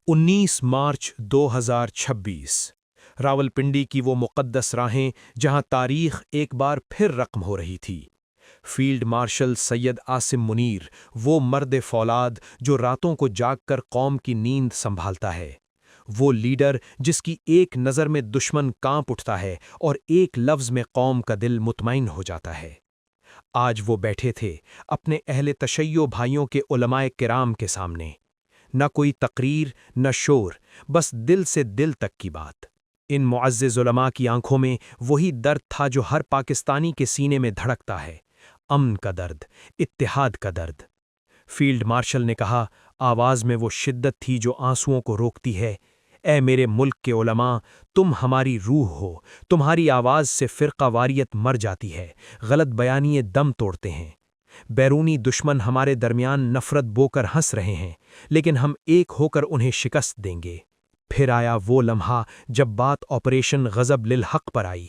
19 مارچ 2026 راولپنڈی کی وہ مقدس راہیں جہاں تاریخ ایک بار پھر رقم ہو رہی تھی۔ فیلڈ مارشل سید عاصم منیر، وہ مرد فولاد جو راتوں کو جاگ کر قوم کی نیند سنبھالتا ہے، وہ لیڈر جس کی ایک نظر میں دشمن کانپ اٹھتا ہے اور ایک لفظ میں قوم کا دل مطمئن ہو جاتا ہے۔ آج وہ بیٹھے تھے اپنے اہل تشیع بھائیوں کے علماء کرام کے سامنے، نہ کوئی تقریر نہ شور، بس دل سے دل تک کی بات۔ ان معزز علماء کی آنکھوں میں وہی درد تھا جو ہر پاکستانی کے سینے میں دھڑکتا ہے، امن کا درد، اتحاد کا درد۔ فیلڈ مارشل نے کہا، آواز میں وہ شدت تھی جو آنسوؤں کو روکتی ہے، اے میرے ملک کے علماء، تم ہماری روح ہو، تمہاری آواز سے فرقہ واریت مر جاتی ہے، غلط بیانیے دم توڑتے ہیں۔ بیرونی دشمن ہمارے درمیان نفرت بو کر ہنس رہے ہیں، لیکن ہم ایک ہو کر انہیں شکست دیں گے۔ پھر آیا وہ لمحہ جب بات آپریشن غضب للحق پر آئی۔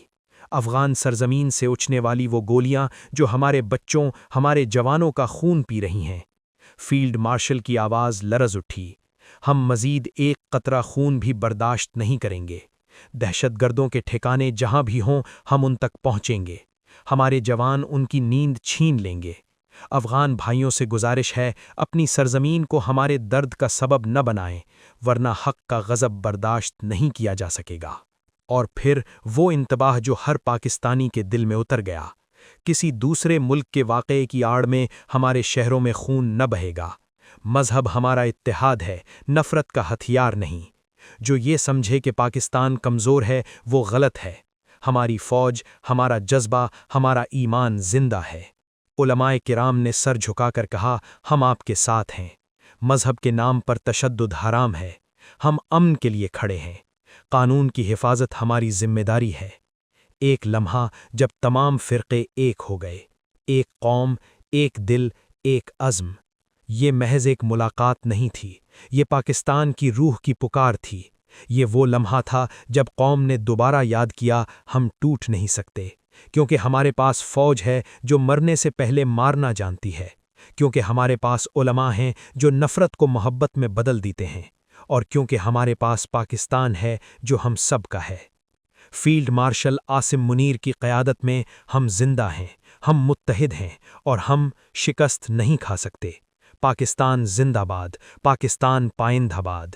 افغان سرزمین سے اچھنے والی وہ گولیاں جو ہمارے بچوں، ہمارے جوانوں کا خون پی رہی ہیں۔ فیلڈ مارشل کی آواز لرز اٹھی، ہم مزید ایک قطرہ خون بھی برداشت نہیں کریں گے۔ دہشت گردوں کے ٹھکانے جہاں بھی ہوں ہم ان تک پہنچیں گے، ہمارے جوان ان کی نیند چھین لیں گے۔ افغان بھائیوں سے گزارش ہے، اپنی سرزمین کو ہمارے درد کا سبب نہ بنائیں، ورنہ حق کا غضب برداشت نہیں کیا جا سکے گا۔ اور پھر وہ انتباہ جو ہر پاکستانی کے دل میں اتر گیا، کسی دوسرے ملک کے واقعے کی آڑ میں ہمارے شہروں میں خون نہ بہے گا۔ مذہب ہمارا اتحاد ہے، نفرت کا ہتھیار نہیں۔ جو یہ سمجھے کہ پاکستان کمزور ہے وہ غلط ہے۔ ہماری فوج، ہمارا جذبہ، ہمارا ایمان زندہ ہے۔ علماء کرام نے سر جھکا کر کہا، ہم آپ کے ساتھ ہیں۔ مذہب کے نام پر تشدد حرام ہے، ہم امن کے لیے کھڑے ہیں۔ قانون کی حفاظت ہماری ذمہ داری ہے۔ ایک لمحہ جب تمام فرقے ایک ہو گئے، ایک قوم، ایک دل، ایک عزم۔ یہ محض ایک ملاقات نہیں تھی، یہ پاکستان کی روح کی پکار تھی۔ یہ وہ لمحہ تھا جب قوم نے دوبارہ یاد کیا، ہم ٹوٹ نہیں سکتے، کیونکہ ہمارے پاس فوج ہے جو مرنے سے پہلے مارنا جانتی ہے، کیونکہ ہمارے پاس علماء ہیں جو نفرت کو محبت میں بدل دیتے ہیں، اور کیونکہ ہمارے پاس پاکستان ہے جو ہم سب کا ہے۔ فیلڈ مارشل عاصم منیر کی قیادت میں ہم زندہ ہیں، ہم متحد ہیں، اور ہم شکست نہیں کھا سکتے۔ پاکستان زندہ باد، پاکستان پائندہ باد۔